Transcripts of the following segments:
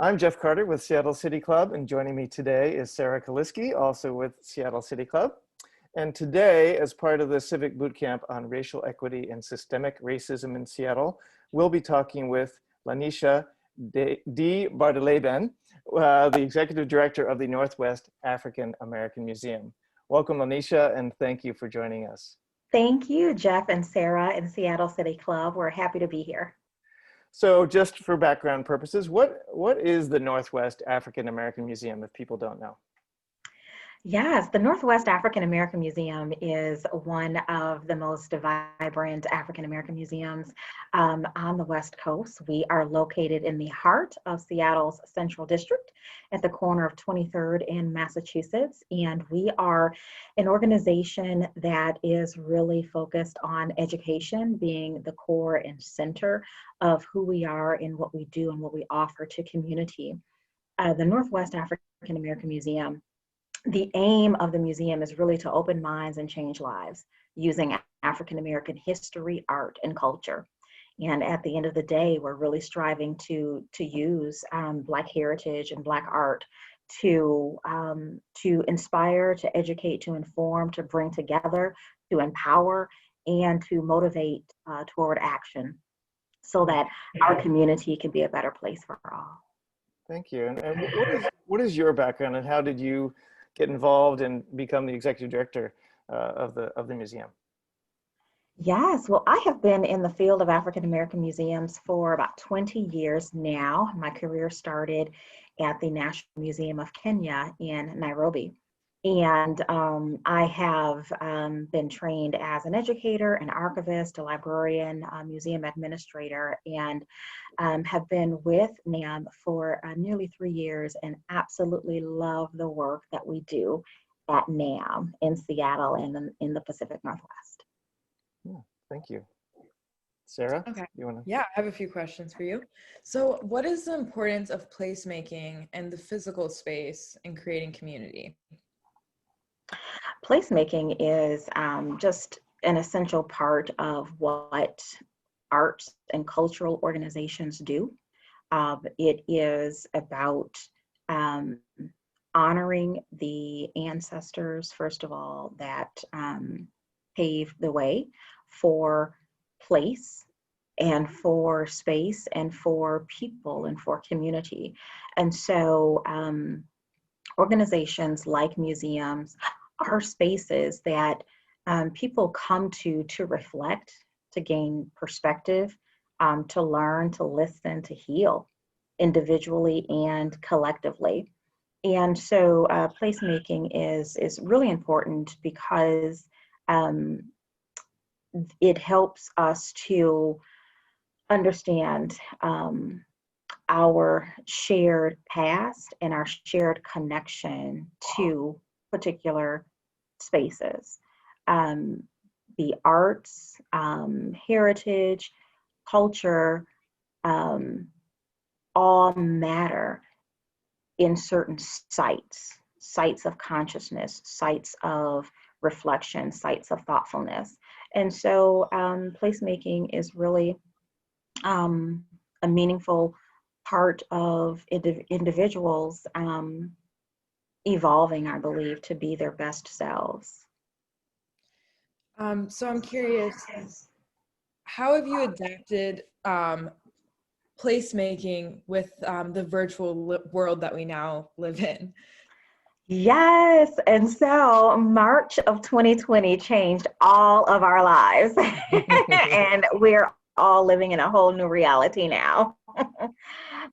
I'm Jeff Carter with Seattle City Club, and joining me today is Sara Kilisky, also with Seattle City Club. And today, as part of the Civic Bootcamp on Racial Equity and Systemic Racism in Seattle, we'll be talking with LaNesha DeBardelaben, the Executive Director of the Northwest African American Museum. Welcome, LaNesha, and thank you for joining us. Thank you, Jeff and Sara in Seattle City Club. We're happy to be here. So just for background purposes, what is the Northwest African American Museum, if people don't know? Yes, the Northwest African American Museum is one of the most vibrant African American museums on the West Coast. We are located in the heart of Seattle's Central District at the corner of 23rd and Massachusetts. And we are an organization that is really focused on education being the core and center of who we are and what we do and what we offer to community. The Northwest African American Museum, the aim of the museum is really to open minds and change lives using African American history, art, and culture. And at the end of the day, we're really striving to use Black heritage and Black art to inspire, to educate, to inform, to bring together, to empower, and to motivate toward action so that our community can be a better place for all. Thank you. And what is your background, and how did you get involved and become the executive director of the museum? Yes, well, I have been in the field of African American museums for about 20 years now. My career started at the National Museum of Kenya in Nairobi. And I have been trained as an educator, an archivist, a librarian, a museum administrator, and have been with NAAM for nearly 3 years and absolutely love the work that we do at NAAM in Seattle and in the Pacific Northwest. Yeah, thank you. Sara? Okay. You Yeah, I have a few questions for you. So what is the importance of placemaking and the physical space in creating community? Placemaking is just an essential part of what arts and cultural organizations do. It is about honoring the ancestors, first of all, that paved the way for place and for space and for people and for community. And so organizations like museums are spaces that people come to reflect, to gain perspective, to learn, to listen, to heal individually and collectively. And so placemaking is really important because it helps us to understand our shared past and our shared connection to particular spaces. The arts, heritage, culture, all matter in certain sites of consciousness, sites of reflection, sites of thoughtfulness. And so placemaking is really a meaningful part of individuals evolving, I believe, to be their best selves. So I'm curious, how have you adapted placemaking with the virtual world that we now live in? Yes, and so March of 2020 changed all of our lives, and we're all living in a whole new reality now.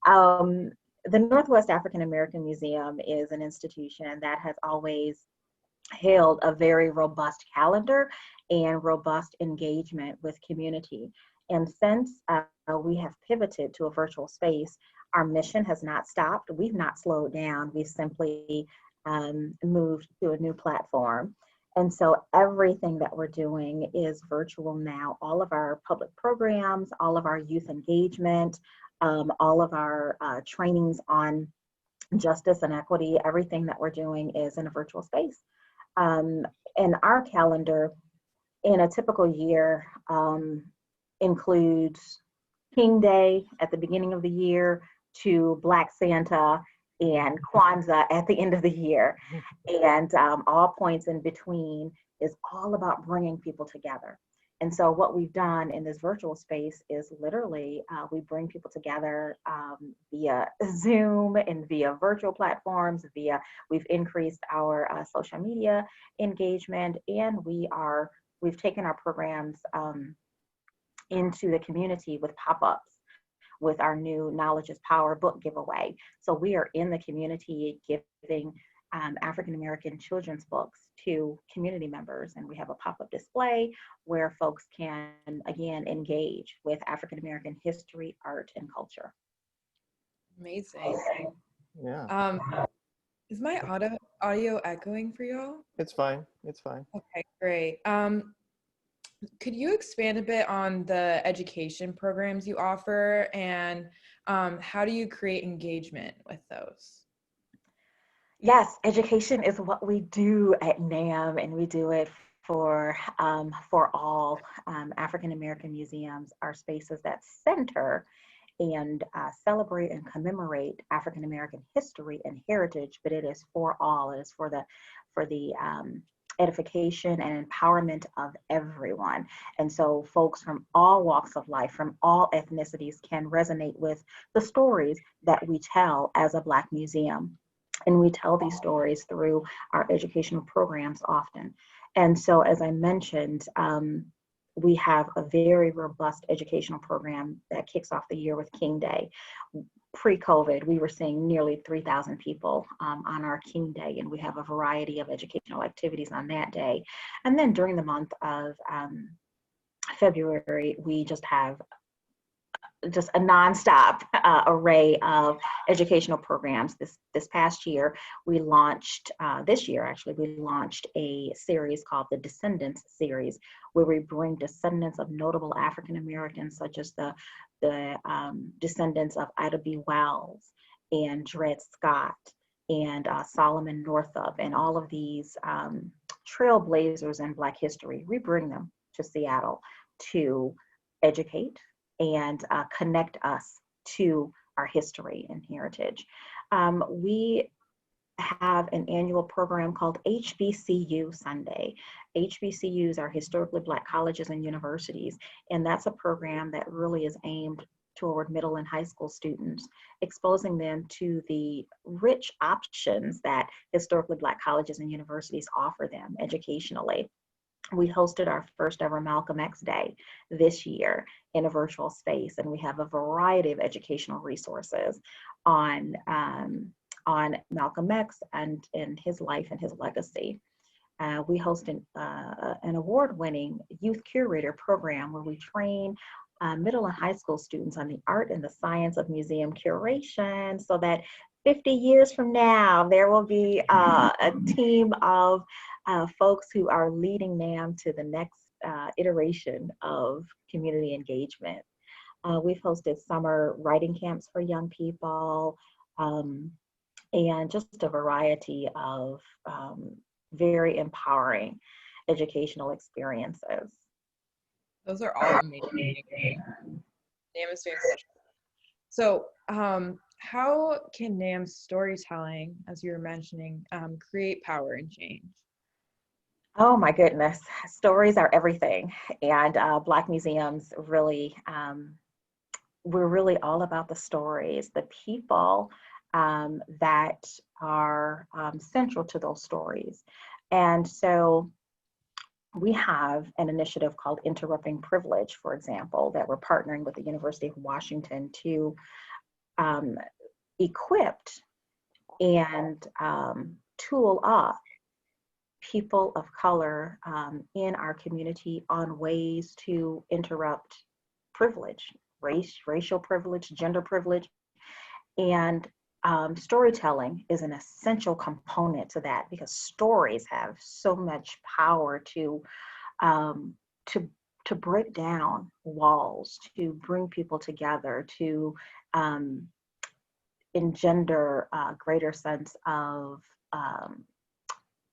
The Northwest African American Museum is an institution that has always held a very robust calendar and robust engagement with community. And since we have pivoted to a virtual space, our mission has not stopped. We've not slowed down. We've simply moved to a new platform. And so everything that we're doing is virtual now. All of our public programs, all of our youth engagement, all of our trainings on justice and equity, everything that we're doing is in a virtual space. And our calendar in a typical year includes King Day at the beginning of the year, to Black Santa and Kwanzaa at the end of the year. And all points in between is all about bringing people together. And so what we've done in this virtual space is literally we bring people together via Zoom and via virtual platforms, we've increased our social media engagement, and we've taken our programs into the community with pop-ups with our new Knowledge is Power book giveaway. So we are in the community giving African-American children's books to community members. And we have a pop-up display where folks can, again, engage with African-American history, art, and culture. Amazing. Yeah. Is my audio echoing for y'all? It's fine. It's fine. Okay, great. Could you expand a bit on the education programs you offer, and how do you create engagement with those? Yes, education is what we do at NAAM, and we do it for all African American museums. Are spaces that center and celebrate and commemorate African American history and heritage, but it is for all. It is for the edification and empowerment of everyone. And so folks from all walks of life, from all ethnicities, can resonate with the stories that we tell as a Black museum. And we tell these stories through our educational programs often. And so, as I mentioned, we have a very robust educational program that kicks off the year with King Day. Pre-COVID, we were seeing nearly 3,000 people on our King Day, and we have a variety of educational activities on that day. And then during the month of February, we just have just a nonstop array of educational programs. This past year, we launched, this year actually, we launched a series called the Descendants series, where we bring descendants of notable African Americans, such as the descendants of Ida B. Wells and Dred Scott and Solomon Northup, and all of these trailblazers in Black history. We bring them to Seattle to educate and connect us to our history and heritage. We have an annual program called HBCU Sunday. HBCUs are historically Black colleges and universities, and that's a program that really is aimed toward middle and high school students, exposing them to the rich options that historically Black colleges and universities offer them educationally. We hosted our first ever Malcolm X Day this year in a virtual space, and we have a variety of educational resources on Malcolm X and his life and his legacy. We host an award-winning youth curator program where we train middle and high school students on the art and the science of museum curation, so that 50 years from now, there will be a team of folks who are leading NAAM to the next iteration of community engagement. We've hosted summer writing camps for young people, and just a variety of very empowering educational experiences. Those are all amazing. NAAM is doing such. So, how can NAAM's storytelling, as you were mentioning, create power and change? Oh my goodness, stories are everything. And Black museums really, we're really all about the stories, the people that are central to those stories. And so we have an initiative called Interrupting Privilege, for example, that we're partnering with the University of Washington to equip and tool up people of color in our community on ways to interrupt privilege, racial privilege, gender privilege, and storytelling is an essential component to that, because stories have so much power to break down walls, to bring people together, to engender a greater sense of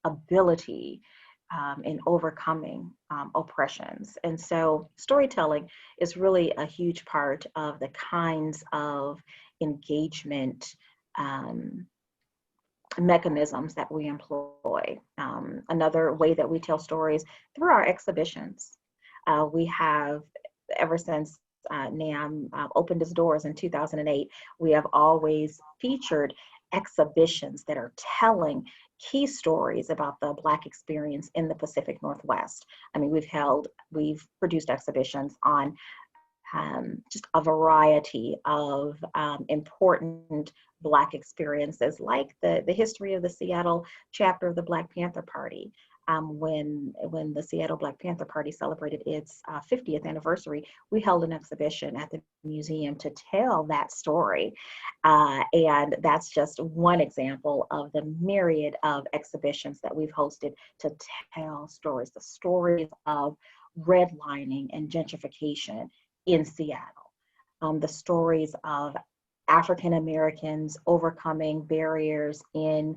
ability in overcoming oppressions. And so storytelling is really a huge part of the kinds of engagement mechanisms that we employ. Another way that we tell stories through our exhibitions. We have, ever since NAAM opened its doors in 2008, we have always featured exhibitions that are telling key stories about the Black experience in the Pacific Northwest. I mean, we've produced exhibitions on just a variety of important Black experiences, like the history of the Seattle chapter of the Black Panther Party. When the Seattle Black Panther Party celebrated its 50th anniversary, we held an exhibition at the museum to tell that story. And that's just one example of the myriad of exhibitions that we've hosted to tell stories, the stories of redlining and gentrification in Seattle, the stories of African Americans overcoming barriers in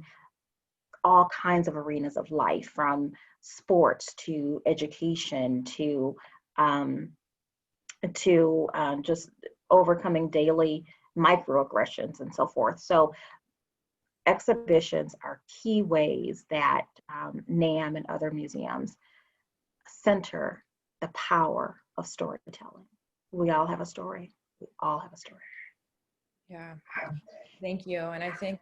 all kinds of arenas of life, from sports to education to just overcoming daily microaggressions and so forth. So exhibitions are key ways that NAAM and other museums center the power of storytelling. We all have a story. We all have a story. Yeah, thank you. And I think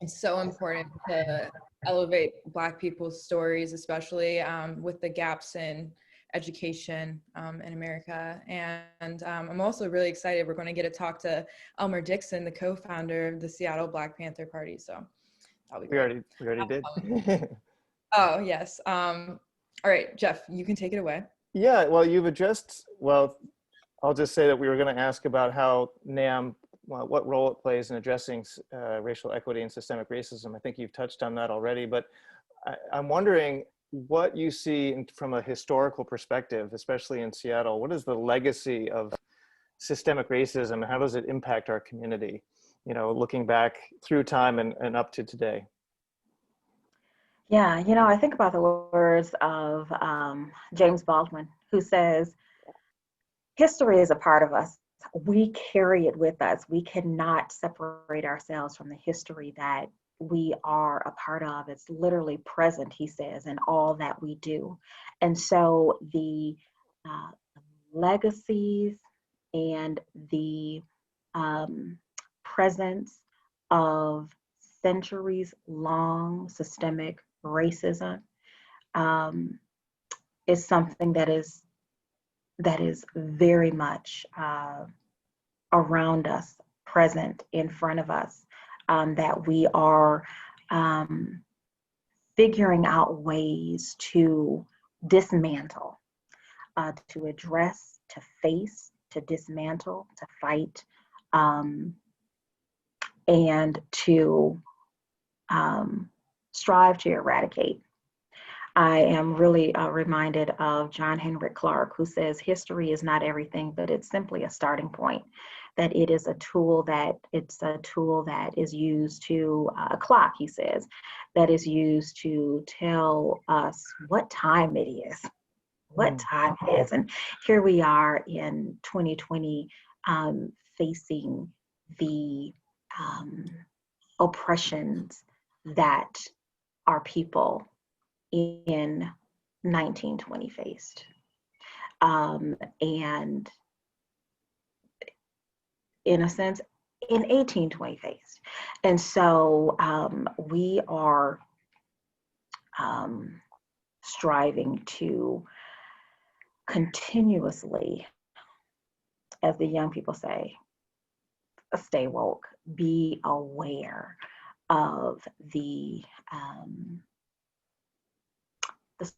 it's so important to elevate Black people's stories, especially with the gaps in education in America. And I'm also really excited. We're going to get to talk to Elmer Dixon, the co-founder of the Seattle Black Panther Party. So that'll be great. We already did. Oh, yes. All right, Jeff, you can take it away. Yeah, well, you've addressed, well, I'll just say that we were going to ask about how NAAM, what role it plays in addressing racial equity and systemic racism. I think you've touched on that already, but I'm wondering what you see from a historical perspective, especially in Seattle. What is the legacy of systemic racism, and how does it impact our community, you know, looking back through time and up to today? Yeah, I think about the words of James Baldwin, who says, history is a part of us. We carry it with us. We cannot separate ourselves from the history that we are a part of. It's literally present, he says, in all that we do. And so the legacies and the presence of centuries-long systemic racism is something that is very much around us, present in front of us, that we are figuring out ways to dismantle, to address, to face, to dismantle, to fight, and to strive to eradicate. I am really reminded of John Henrik Clarke, who says history is not everything, but it's simply a starting point. That it is a tool that is used to, a clock, he says, that is used to tell us what time it is, what time it is. And here we are in 2020, facing the oppressions that our people in 1920 faced, and in a sense in 1820 faced. And so we are striving to continuously, as the young people say, stay woke, be aware of the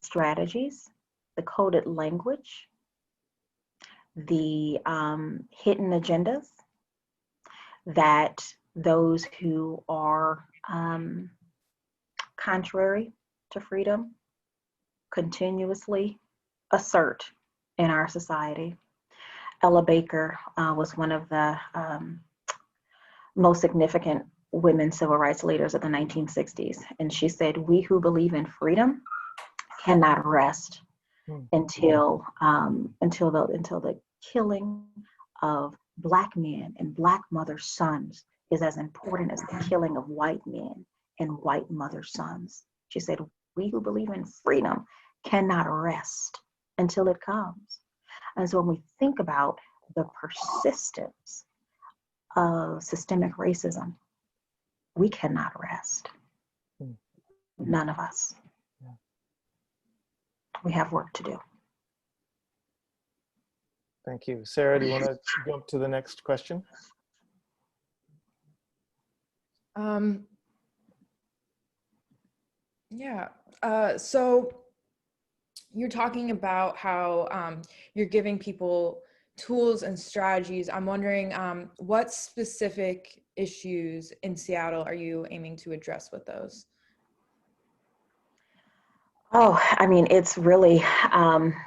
strategies, the coded language, the hidden agendas that those who are contrary to freedom continuously assert in our society. Ella Baker was one of the most significant women civil rights leaders of the 1960s. And she said, "We who believe in freedom cannot rest until the killing of Black men and Black mothers' sons is as important as the killing of white men and white mothers' sons. She said, we who believe in freedom cannot rest until it comes. And so when we think about the persistence of systemic racism, we cannot rest. None of us. We have work to do. Thank you. Sarah, do you want to jump to the next question? Yeah. So you're talking about how you're giving people tools and strategies. I'm wondering what specific issues in Seattle are you aiming to address with those? Oh, I mean, it's really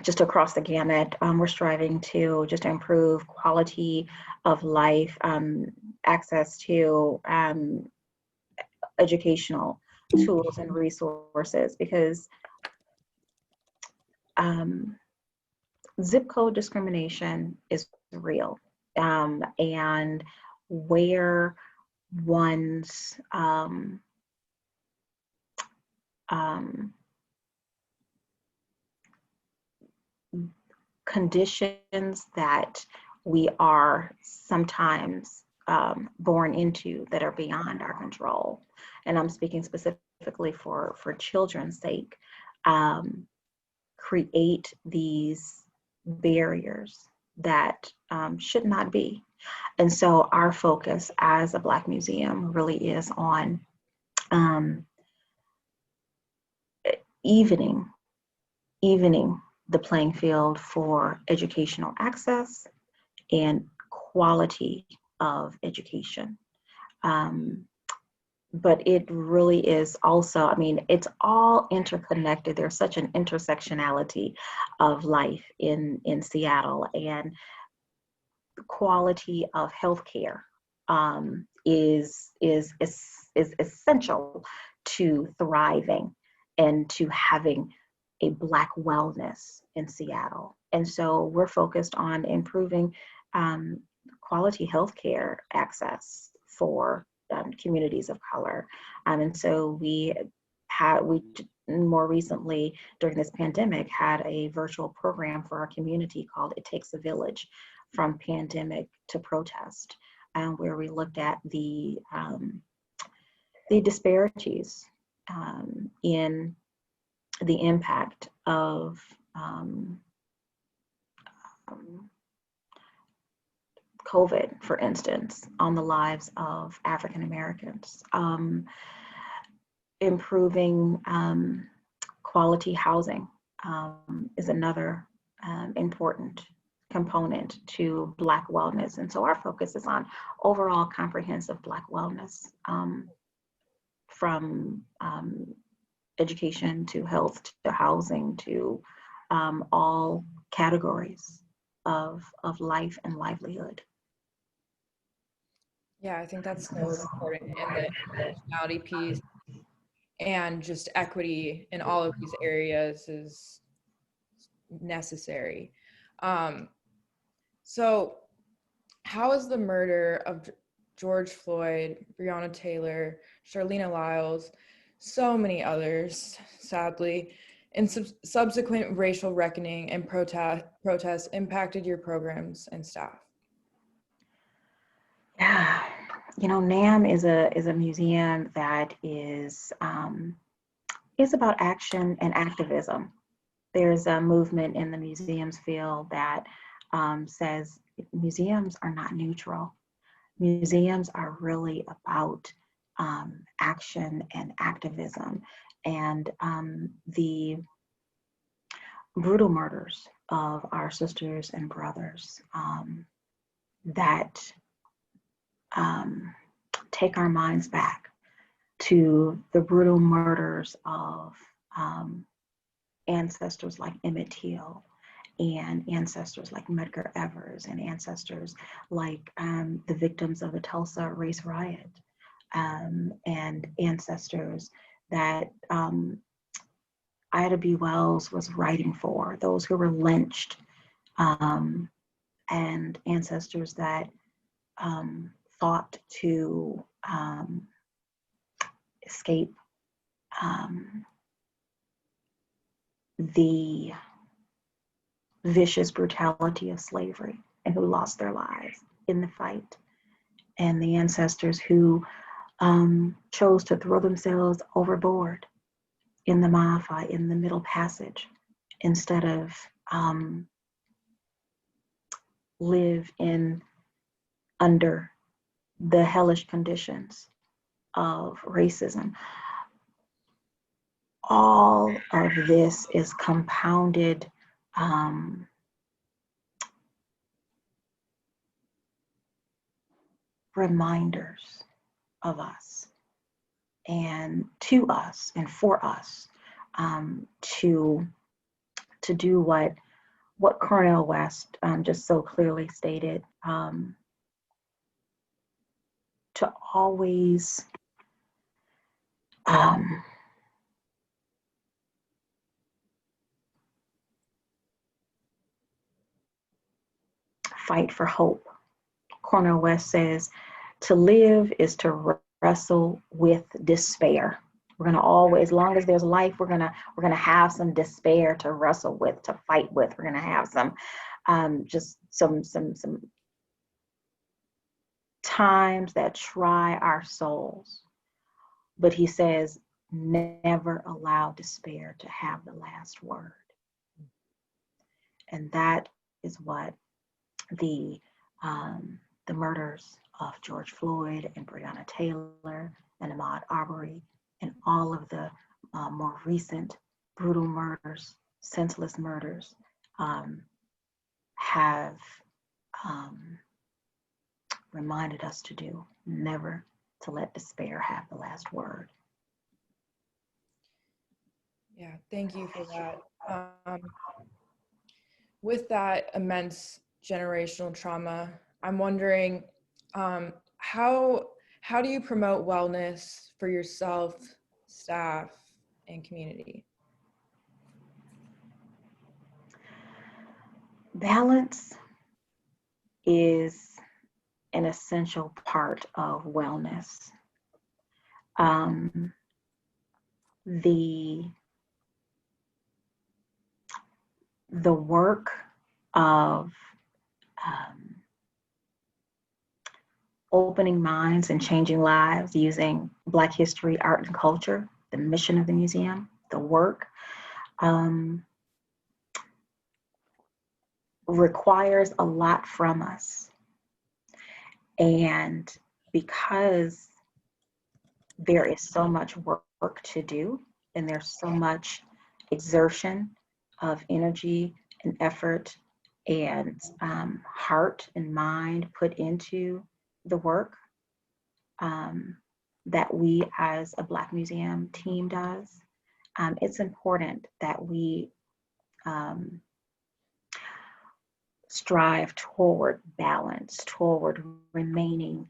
just across the gamut. We're striving to just improve quality of life, access to educational tools and resources, because zip code discrimination is real, and where one's conditions that we are sometimes born into that are beyond our control, and I'm speaking specifically for children's sake, create these barriers that should not be. And so our focus as a Black museum really is on evening the playing field for educational access and quality of education. But it really is also, I mean, it's all interconnected. There's such an intersectionality of life in Seattle, and the quality of healthcare is essential to thriving and to having a Black wellness in Seattle. And so we're focused on improving quality healthcare access for communities of color. And so we more recently during this pandemic had a virtual program for our community called It Takes a Village, from pandemic to protest, where we looked at the disparities in the impact of COVID, for instance, on the lives of African Americans. Improving quality housing is another important component to Black wellness. And so our focus is on overall comprehensive Black wellness, from education to health to housing to all categories of life and livelihood. Yeah, I think that's so important, and the intersectionality piece and just equity in all of these areas is necessary. So how is the murder of George Floyd, Breonna Taylor, Charlene Lyles, so many others, sadly, and subsequent racial reckoning and protests impacted your programs and staff? Yeah, you know, NAAM is a museum that is about action and activism. There's a movement in the museums field that says museums are not neutral. Museums are really about action and activism. And the brutal murders of our sisters and brothers that take our minds back to the brutal murders of ancestors like Emmett Till, and ancestors like Medgar Evers, and ancestors like the victims of the Tulsa race riot, and ancestors that Ida B. Wells was writing for, those who were lynched, and ancestors that fought to escape the vicious brutality of slavery and who lost their lives in the fight, and the ancestors who chose to throw themselves overboard in the Maafa, in the Middle Passage, instead of live under the hellish conditions of racism. All of this is compounded reminders of us and to us and for us to do what Cornel West just so clearly stated, to always fight for hope. Cornel West says, to live is to wrestle with despair. We're gonna always, as long as there's life, we're gonna have some despair to wrestle with, to fight with. We're gonna have some just some times that try our souls. But he says, never allow despair to have the last word. And that is what the murders of George Floyd and Breonna Taylor and Ahmaud Arbery and all of the more recent brutal murders, senseless murders, have reminded us to do, never to let despair have the last word. Yeah, thank you for that. With that immense generational trauma, I'm wondering, how do you promote wellness for yourself, staff, and community? Balance is an essential part of wellness. The work of opening minds and changing lives using Black history, art, and culture, the mission of the museum, the work, requires a lot from us. And because there is so much work to do, and there's so much exertion of energy and effort and heart and mind put into the work that we as a Black Museum team does, it's important that we strive toward balance, toward remaining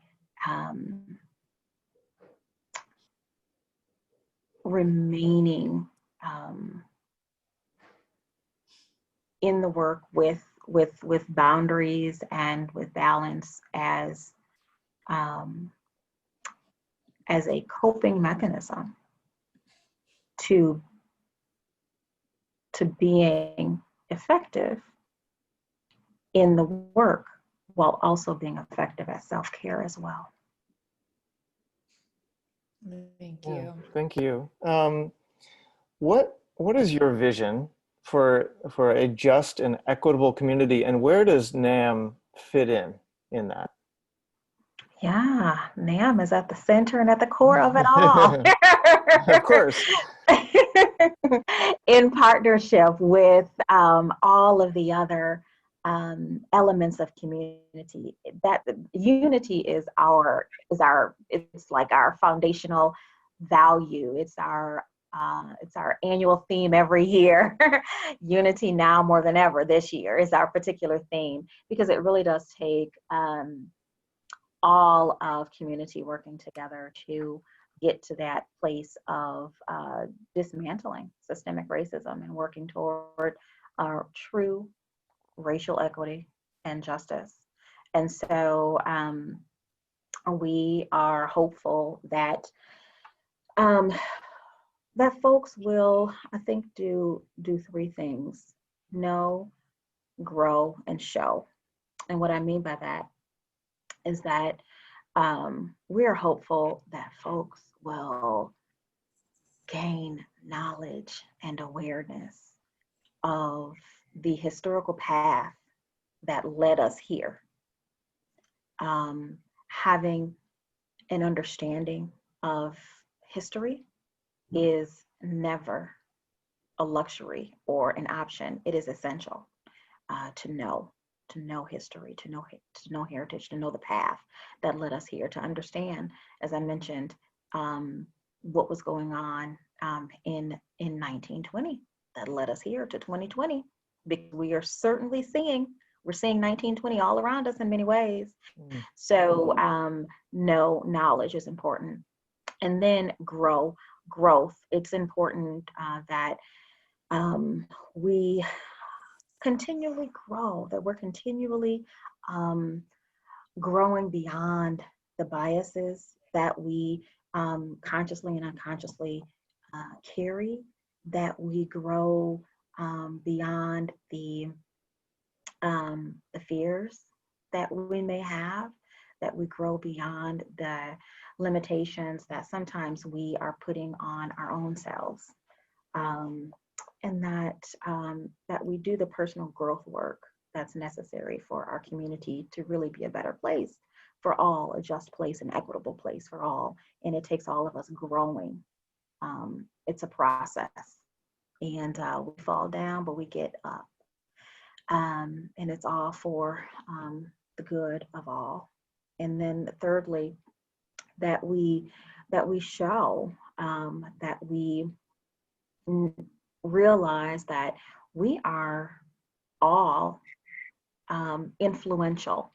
in the work with boundaries and with balance as a coping mechanism to being effective in the work, while also being effective at self-care as well. Thank you. Yeah, thank you. What is your vision for a just and equitable community, and where does NAAM fit in that? Yeah, NAAM is at the center and at the core of it all. Of course. In partnership with all of the other elements of community. That unity is it's like our foundational value. It's our annual theme every year. Unity now more than ever this year is our particular theme, because it really does take all of community working together to get to that place of dismantling systemic racism and working toward true racial equity and justice. And so we are hopeful that that folks will, I think, do three things: know, grow, and show. And what I mean by that is that we're hopeful that folks will gain knowledge and awareness of the historical path that led us here. Having an understanding of history is never a luxury or an option. It is essential to know history, to know heritage, to know the path that led us here, to understand, as I mentioned, what was going on in 1920 that led us here to 2020. Because we are certainly we're seeing 1920 all around us in many ways. So knowledge is important. And then growth. It's important that we continually grow, that we're continually growing beyond the biases that we consciously and unconsciously carry, that we grow beyond the fears that we may have, that we grow beyond the limitations that sometimes we are putting on our own selves, and that we do the personal growth work that's necessary for our community to really be a better place for all, a just place, an equitable place for all. And it takes all of us growing. It's a process, and we fall down, but we get up. And it's all for the good of all. And then thirdly, that we show, that we realize that we are all influential,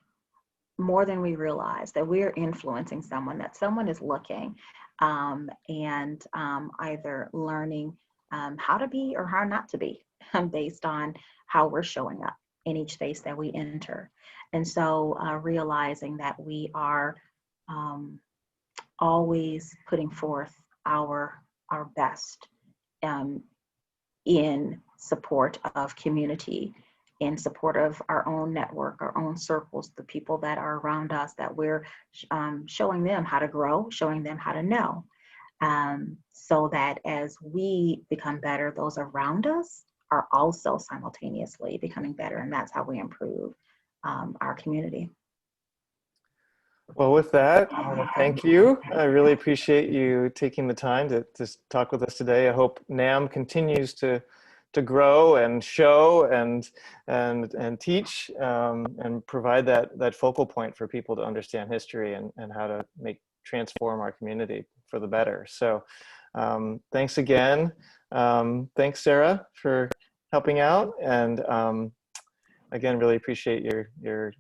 more than we realize, that we're influencing someone, that someone is looking and either learning how to be or how not to be based on how we're showing up in each space that we enter. And so realizing that we are always putting forth our best in support of community, in support of our own network, our own circles, the people that are around us, that we're showing them how to grow, showing them how to know, so that as we become better, those around us are also simultaneously becoming better, and that's how we improve our community. Well, with that, thank you. I really appreciate you taking the time to talk with us today. I hope NAAM continues to grow and show and teach and provide that focal point for people to understand history and how to transform our community for the better. So thanks again. Thanks, Sara, for helping out, and again, really appreciate your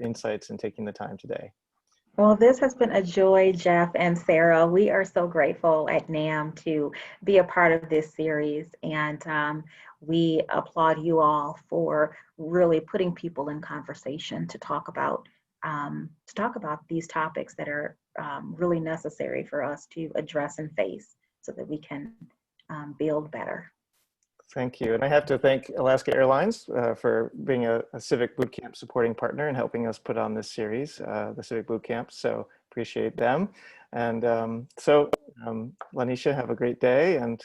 insights and taking the time today. Well, this has been a joy, Jeff and Sara. We are so grateful at NAAM to be a part of this series, and we applaud you all for really putting people in conversation to talk about these topics that are really necessary for us to address and face, so that we can build better. Thank you. And I have to thank Alaska Airlines for being a Civic Bootcamp supporting partner and helping us put on this series, the Civic Bootcamp. So appreciate them. And LaNesha, have a great day and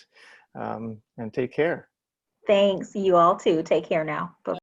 take care. Thanks. You all too. Take care now. Bye.